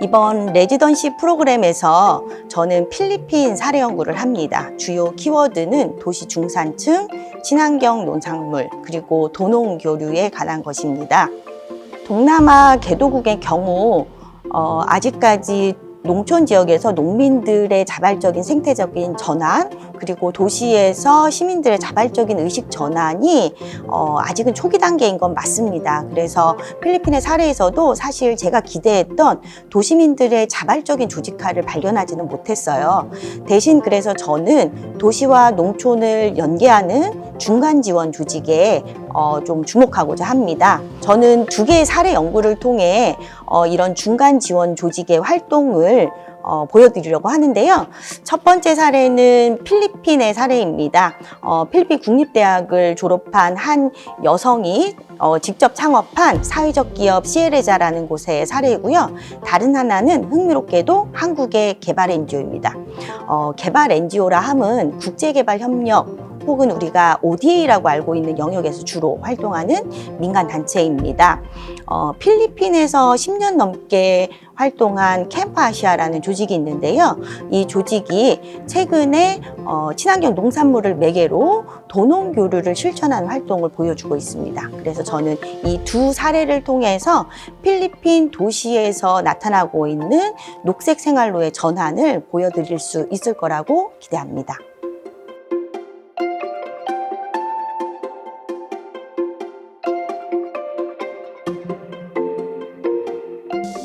이번 레지던시 프로그램에서 저는 필리핀 사례 연구를 합니다. 주요 키워드는 도시 중산층, 친환경 농산물, 그리고 도농 교류에 관한 것입니다. 동남아 개도국의 경우 아직까지 농촌 지역에서 농민들의 자발적인 생태적인 전환, 그리고 도시에서 시민들의 자발적인 의식 전환이 아직은 초기 단계인 건 맞습니다. 그래서 필리핀의 사례에서도 사실 제가 기대했던 도시민들의 자발적인 조직화를 발견하지는 못했어요. 대신 그래서 저는 도시와 농촌을 연계하는 중간 지원 조직에 좀 주목하고자 합니다. 저는 두 개의 사례 연구를 통해 이런 중간 지원 조직의 활동을 보여드리려고 하는데요. 첫 번째 사례는 필리핀의 사례입니다. 필리핀 국립대학을 졸업한 한 여성이 직접 창업한 사회적 기업 시에레자라는 곳의 사례이고요. 다른 하나는 흥미롭게도 한국의 개발 NGO입니다. 개발 NGO라 함은 국제개발협력 혹은 우리가 ODA라고 알고 있는 영역에서 주로 활동하는 민간 단체입니다. 필리핀에서 10년 넘게 활동한 캠프아시아라는 조직이 있는데요. 이 조직이 최근에 친환경 농산물을 매개로 도농교류를 실천하는 활동을 보여주고 있습니다. 그래서 저는 이 두 사례를 통해서 필리핀 도시에서 나타나고 있는 녹색 생활로의 전환을 보여드릴 수 있을 거라고 기대합니다.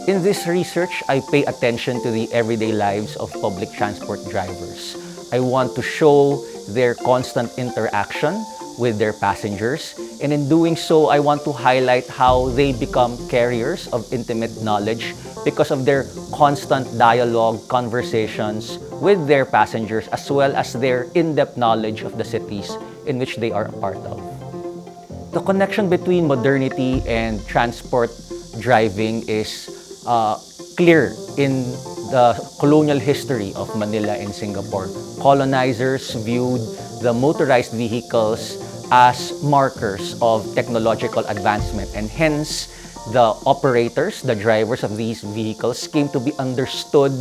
In this research, I pay attention to the everyday lives of public transport drivers. I want to show their constant interaction with their passengers, and in doing so, I want to highlight how they become carriers of intimate knowledge because of their constant dialogue, conversations with their passengers, as well as their in-depth knowledge of the cities in which they are a part of. The connection between modernity and transport driving is clear in the colonial history of Manila and Singapore. Colonizers viewed the motorized vehicles as markers of technological advancement, and hence the operators, the drivers of these vehicles came to be understood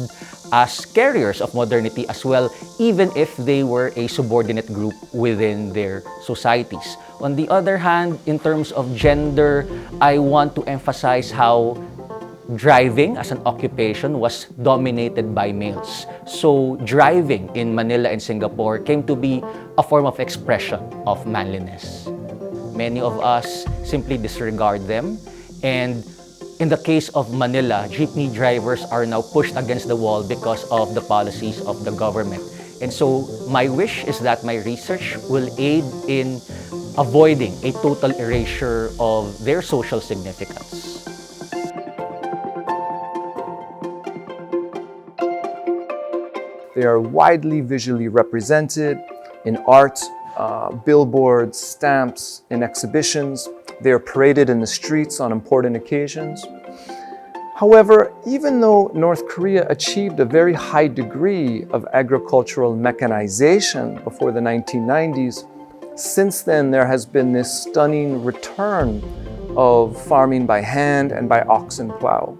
as carriers of modernity as well, even if they were a subordinate group within their societies. On the other hand, in terms of gender, I want to emphasize how driving as an occupation was dominated by males. So driving in Manila and Singapore came to be a form of expression of manliness. Many of us simply disregard them, and in the case of Manila, jeepney drivers are now pushed against the wall because of the policies of the government. And so my wish is that my research will aid in avoiding a total erasure of their social significance. They are widely visually represented in art, billboards, stamps, in exhibitions. They are paraded in the streets on important occasions. However, even though North Korea achieved a very high degree of agricultural mechanization before the 1990s, since then there has been this stunning return of farming by hand and by oxen plow.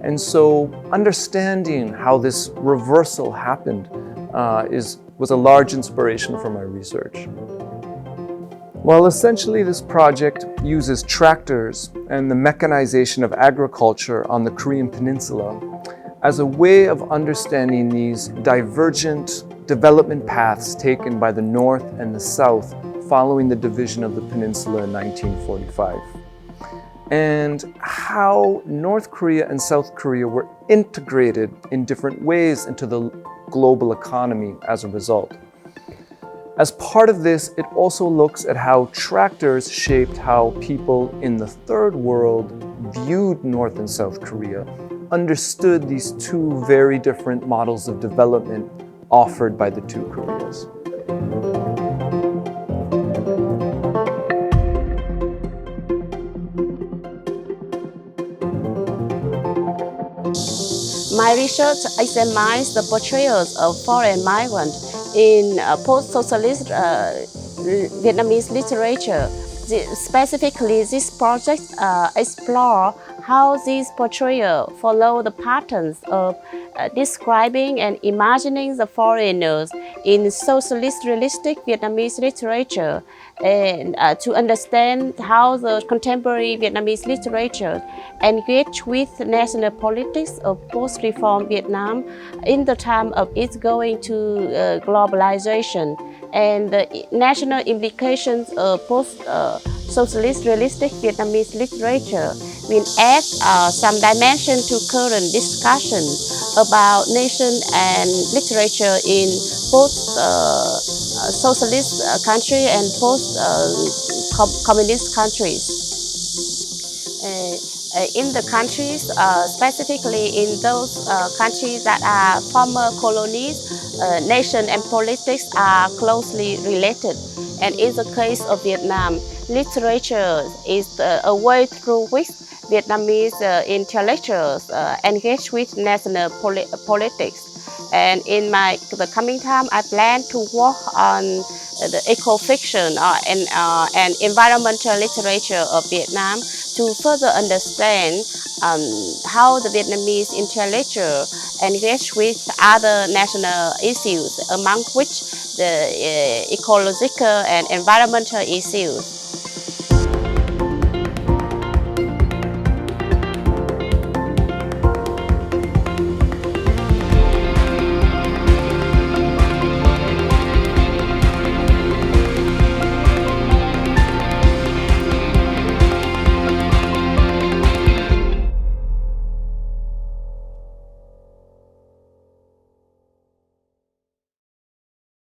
And so understanding how this reversal happened was a large inspiration for my research. Well, essentially this project uses tractors and the mechanization of agriculture on the Korean peninsula as a way of understanding these divergent development paths taken by the North and the South following the division of the peninsula in 1945. And how North Korea and South Korea were integrated in different ways into the global economy as a result. As part of this, it also looks at how tractors shaped how people in the third world viewed North and South Korea, understood these two very different models of development offered by the two Koreas. My research examines the portrayals of foreign migrants in post-socialist Vietnamese literature. Specifically, this project explores how these portrayals follow the patterns of describing and imagining the foreigners in socialist realistic Vietnamese literature, and to understand how the contemporary Vietnamese literature engage with national politics of post-reform Vietnam in the time of its going to globalization, and the national implications of post-socialist realistic Vietnamese literature will add some dimension to current discussion about nation and literature in post-socialist country and post-communist countries. In the countries, specifically in those countries that are former colonies, nation and politics are closely related. And in the case of Vietnam, literature is a way through which Vietnamese intellectuals engage with national politics. And in the coming time, I plan to work on the eco-fiction and environmental literature of Vietnam to further understand how the Vietnamese intellectual engage with other national issues, among which the ecological and environmental issues.